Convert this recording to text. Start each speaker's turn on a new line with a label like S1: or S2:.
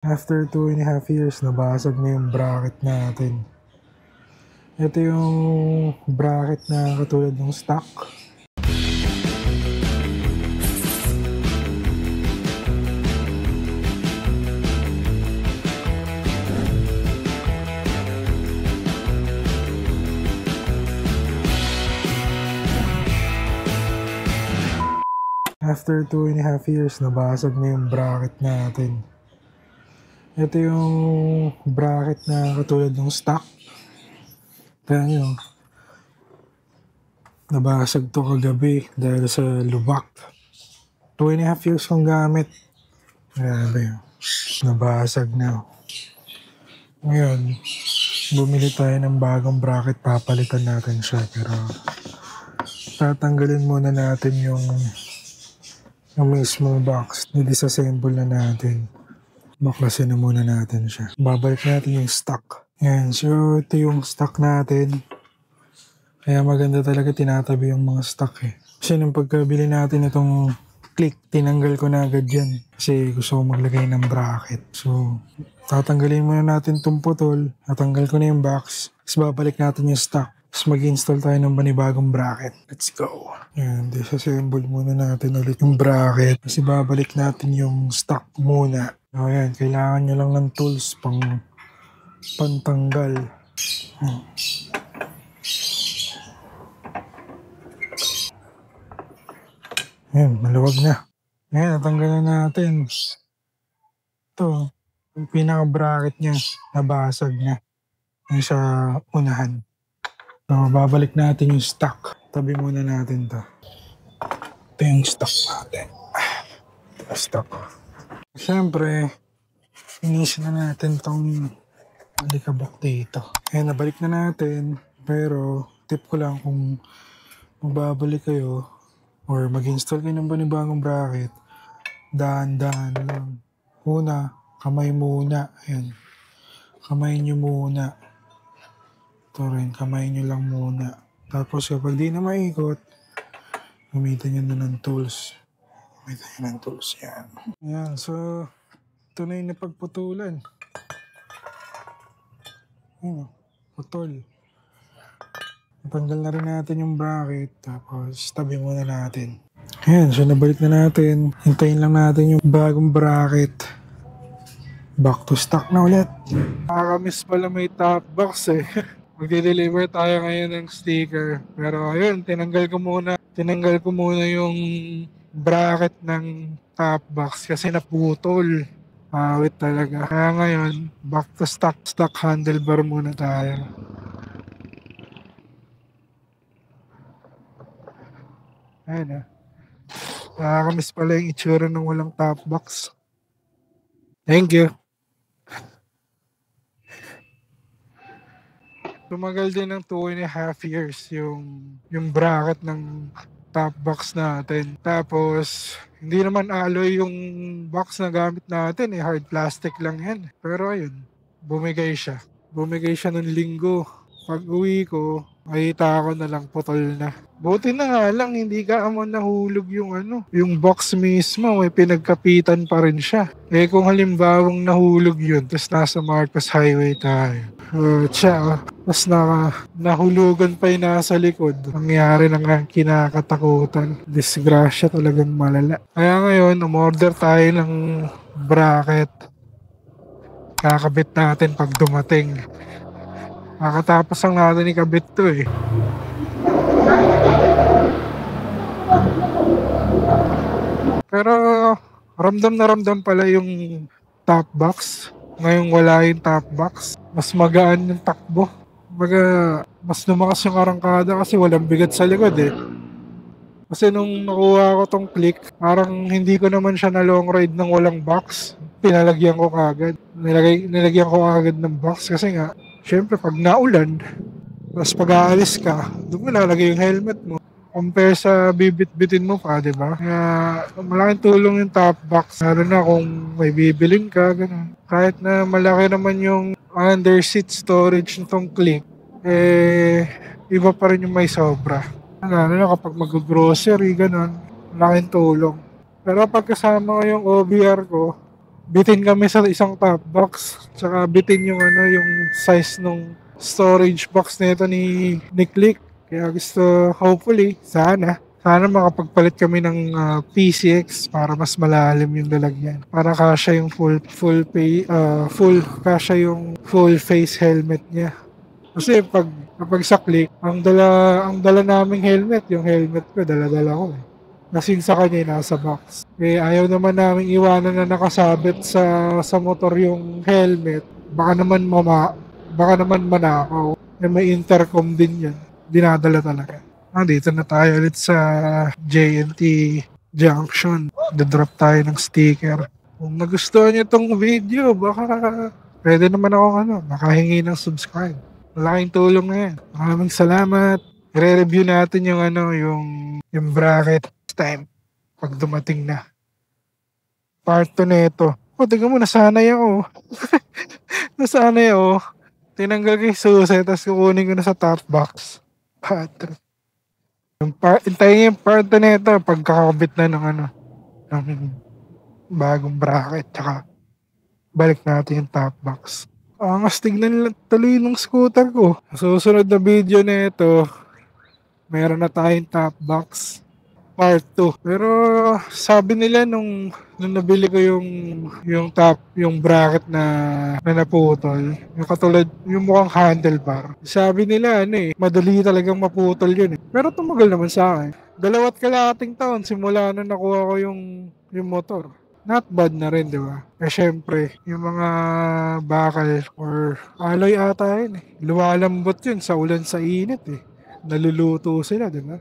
S1: After 2.5 years, nabasag na yung bracket natin. Ito yung bracket na katulad ng stock. After 2.5 years, nabasag na yung bracket natin. Ito yung bracket na katulad ng stock. Kaya nyo, nabasag to kagabi dahil sa lubak. 2.5 years kong gamit. Grabe, nabasag na. Ngayon, bumili tayo ng bagong bracket, papalitan natin siya. Pero tatanggalin muna natin yung mismong box. Disassemble na natin. Baklasin na muna natin siya. Babalik natin yung stock. Yan, so ito yung stock natin. Kaya maganda talaga tinatabi yung mga stock eh. Kasi nung pagkabili natin itong click, tinanggal ko na agad yan. Kasi gusto ko maglagay ng bracket. So, tatanggalin muna natin itong putol. Tatanggal ko na yung box. Tapos babalik natin yung stock. Tapos mag-install tayo ng panibagong bracket. Let's go. Yan, disassemble muna natin ulit yung bracket. Kasi babalik natin yung stock muna. O yan, kailangan nyo lang ng tools pantanggal. Yan, maluwag na. Ngayon, natanggalan natin. Ito, yung pinaka-bracket niya, nabasag na. Yung sa unahan. So, babalik natin yung stock. Tabi muna natin to. Ito yung stock natin. Ito stock. Siyempre, finish na natin tong alikabok dito. Ngayon, nabalik na natin. Pero, tip ko lang kung magbabalik kayo or mag-install kayo ng panibagong bracket, dahan-dahan lang. Una, kamay muna. Ayan. Kamay nyo muna. Ito rin, kamay nyo lang muna. Tapos kapag di na maikot, gamitin nyo na ng tools. Gamitin nyo ng tools. Yan. Ayan, so ito na yung napagputulan. Putol. Natanggal na rin natin yung bracket. Tapos tabi muna natin. Ayan, so nabalik na natin. Hintayin lang natin yung bagong bracket. Back to stock na ulit. Nakakamiss pala may top box eh. Magde-deliver tayo ngayon ng sticker. Pero ayun, tinanggal ko muna yung bracket ng top box kasi naputol. Awit talaga. Kaya ngayon, back to stock handlebar muna tayo. Ayan ah. Nakakamiss pala yung itsura ng walang top box. Thank you. Tumagal din ng 2.5 years yung bracket ng top box natin. Tapos, hindi naman alloy yung box na gamit natin eh. Hard plastic lang yan. Pero ayun, bumigay siya. Bumigay siya ng linggo. Pag uwi ko, makita ko na lang putol na. Buti na nga lang, hindi ka naman nahulog yung box mismo. May pinagkapitan pa rin siya. Eh kung halimbawang nahulog yun, tapos nasa Marcos Highway tayo. Tapos nahulugan pa yung nasa likod. Nangyari na nga kinakatakutan. Disgrasya talagang malala. Kaya ngayon, umorder tayo ng bracket. Kakabit natin pag dumating. Kakatapos lang natin ikabit to eh. Pero ramdam na ramdam pala yung top box. Ngayong wala yung top box. Mas magaan yung takbo. Mas lumakas yung arangkada kasi walang bigat sa likod eh. Kasi nung nakuha ko tong click, parang hindi ko naman siya na long ride ng walang box. Pinalagyan ko kagad. Nilagyan ko kagad ng box kasi nga, syempre pag naulan, tapos pag aalis ka, doon mo lalagay yung helmet mo. Compare sa bibit-bitin mo pa, di ba? Kaya malaking tulong yung top box. Lalo na kung may bibilin ka, gano'n. Kahit na malaki naman yung under seat storage nitong click, iba pa rin yung may sobra. Lalo na kapag mag-grocery, gano'n. Malaking tulong. Pero pag kasama ko yung OBR ko, bitin kami sa isang top box. Tsaka bitin yung ano, yung size nung storage box nito ni Click. Kaya gusto, hopefully, sana makapagpalit kami ng PCX para mas malalim yung lalagyan. Para kasya yung kasya yung full face helmet niya. Kasi kapag sa Click, ang dala naming helmet, yung helmet ko, dala-dala ko eh. Kasing sa kanya nasa box. Eh ayaw naman namin iwanan na nakasabit sa motor yung helmet. Baka naman manakaw. Eh may intercom din yan. Dinadala talaga. Dito na tayo ulit sa JNT Junction. Dadrop tayo ng sticker. Kung nagustuhan niyo tong video, baka pwede naman ako makahingi ng subscribe. Malaking tulong na yan. Maraming salamat. I-review natin yung yung bracket time pag dumating na. Part 2 na ito. Tingnan mo, nasanay ako. Nasanay ako. Tinanggal ko yung susi, tapos kukunin ko na sa top box. Hintayin yung part 2 na ito pagkakabit na ng bagong bracket. Tsaka balik natin yung top box. Ang tignan lang tuloy ng scooter ko. Susunod na video na ito, meron na tayong top box part 2. Pero sabi nila nung nabili ko yung bracket na naputol, yung katulad yung mukhang handlebar. Sabi nila madali talagang maputol yun eh. Pero tumagal naman sa akin. 2 kalahating taon simula nung nakuha ko yung motor. Not bad na rin, di ba? Eh syempre, yung mga bakal or alloy ata yun eh. Lumalambot yun sa ulan sa init eh. Naluluto sila, di ba?